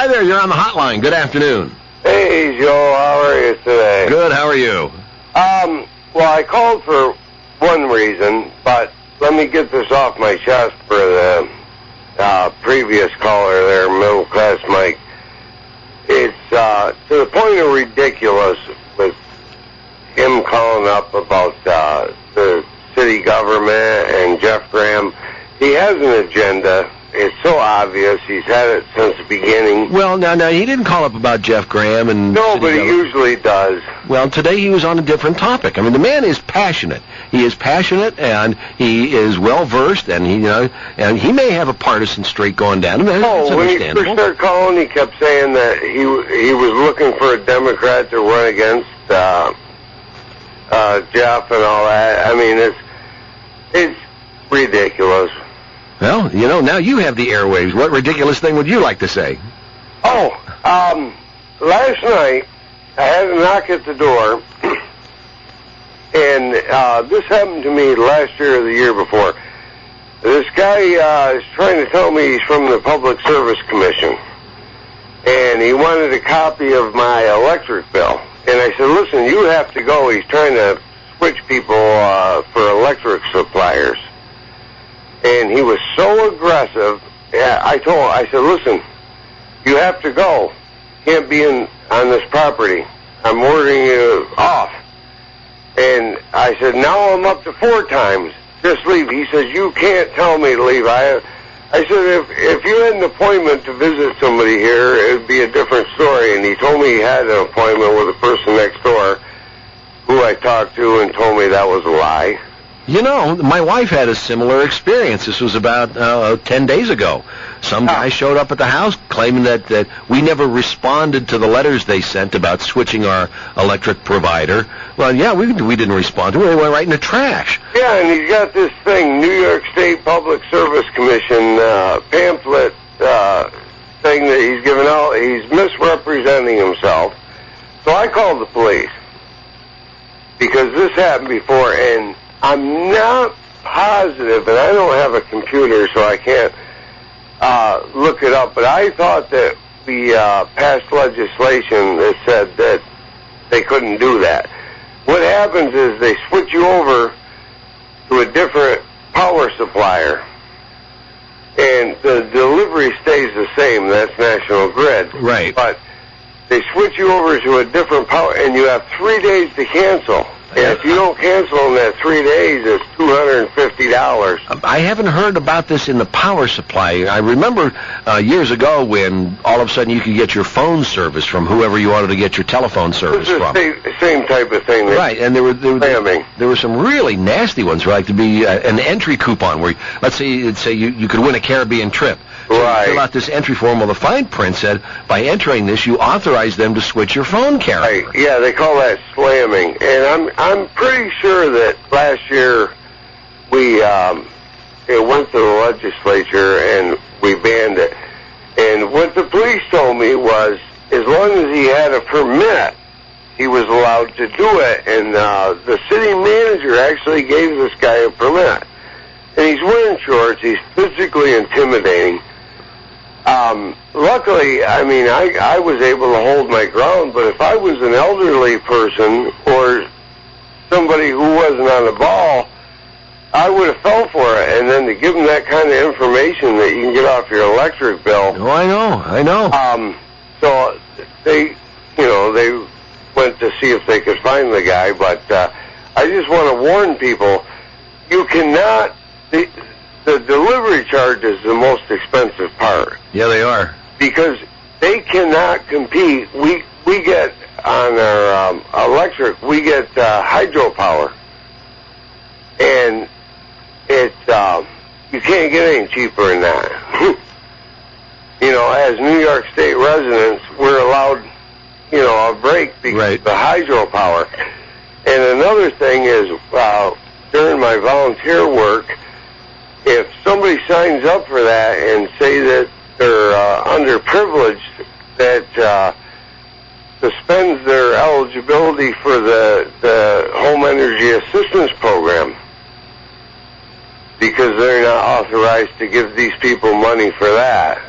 Hi there, you're on the hotline. Good afternoon. Hey, Joe, how are you today? Good, how are you? Well, I called for one reason, but let me get this off my chest for the previous caller there, Middle Class Mike. It's to the point of ridiculous with him calling up about the city government and Jeff Graham. He has an agenda. It's so obvious. He's had it since the beginning. Well, no, he didn't call up about Jeff Graham and... No, but he usually does. Well, today he was on a different topic. I mean, the man is passionate. He is passionate, and he is well-versed, and he may have a partisan streak going down. I mean, that's when he first started calling, he kept saying that he was looking for a Democrat to run against Jeff and all that. I mean, it's ridiculous. Well, now you have the airwaves. What ridiculous thing would you like to say? Last night, I had a knock at the door, and this happened to me last year or the year before. This guy is trying to tell me he's from the Public Service Commission, and he wanted a copy of my electric bill. And I said, listen, you have to go. He's trying to switch people for electric suppliers. And he was so aggressive. I said, listen, you have to go. You can't be on this property. I'm ordering you off. And I said, now I'm up to 4 times. Just leave. He says, you can't tell me to leave. I said, if you had an appointment to visit somebody here, it would be a different story. And he told me he had an appointment with a person next door who I talked to and told me that was a lie. My wife had a similar experience. This was about 10 days ago. Some guy showed up at the house claiming that we never responded to the letters they sent about switching our electric provider. Well, yeah, we didn't respond to it. We went right in the trash. Yeah, and he's got this thing, New York State Public Service Commission pamphlet thing that he's given out. He's misrepresenting himself. So I called the police because this happened before, and I'm not positive, and I don't have a computer, so I can't look it up, but I thought that we passed legislation that said that they couldn't do that. What happens is they switch you over to a different power supplier, and the delivery stays the same. That's National Grid. Right. But they switch you over to a different power, and you have 3 days to cancel. And if you don't cancel in that 3 days, it's $250. I haven't heard about this in the power supply. I remember years ago when all of a sudden you could get your phone service from whoever you wanted to get your telephone service from. The same type of thing. Right, and there were some really nasty ones, like to be an entry coupon where, let's say you could win a Caribbean trip. So right. You fill out this entry form. Well, the fine print said, by entering this, you authorize them to switch your phone carrier. Right. Yeah, they call that slamming. And I'm pretty sure that last year it went to the legislature and we banned it. And what the police told me was, as long as he had a permit, he was allowed to do it. And the city manager actually gave this guy a permit. And he's wearing shorts. He's physically intimidating. Luckily, I mean, I was able to hold my ground, but if I was an elderly person or somebody who wasn't on the ball, I would have fell for it. And then to give them that kind of information that you can get off your electric bill. Oh, I know. So they went to see if they could find the guy, but I just want to warn people, you cannot... The delivery charge is the most expensive part. Yeah, they are. Because they cannot compete. We get on our electric, we get hydropower. And it's, you can't get any cheaper than that. As New York State residents, we're allowed, a break because of the hydropower. And another thing is, during my volunteer work, if somebody signs up for that and say that they're underprivileged, that suspends their eligibility for the Home Energy Assistance Program because they're not authorized to give these people money for that.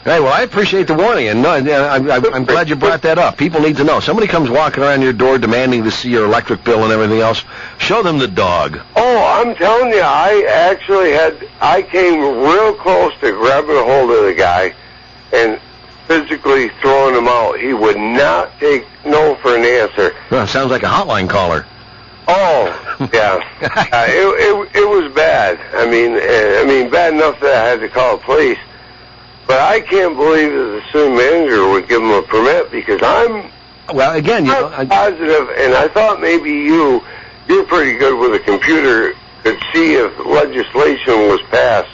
Hey, well, I appreciate the warning, and I'm glad you brought that up. People need to know. Somebody comes walking around your door demanding to see your electric bill and everything else. Show them the dog. Oh, I'm telling you, I came real close to grabbing a hold of the guy and physically throwing him out. He would not take no for an answer. Well, sounds like a hotline caller. Oh, yeah. It was bad. I mean, bad enough that I had to call the police. But I can't believe that the city manager would give him a permit because I'm positive, and I thought maybe you're pretty good with a computer, could see if legislation was passed.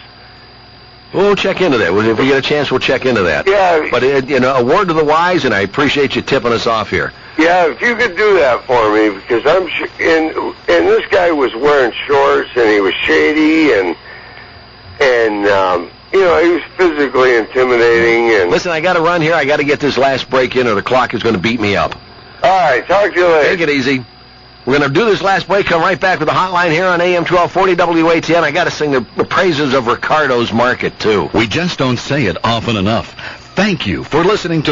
We'll check into that. If we get a chance, we'll check into that. Yeah. But, a word to the wise, and I appreciate you tipping us off here. Yeah, if you could do that for me, because I'm sure, and this guy was wearing shorts, and he was shady, and he was physically intimidating. And listen, I got to run here. I got to get this last break in, or the clock is going to beat me up. All right, talk to you later. Take it easy. We're going to do this last break, come right back with the hotline here on AM 1240 WATN. I got to sing the praises of Ricardo's Market, too. We just don't say it often enough. Thank you for listening to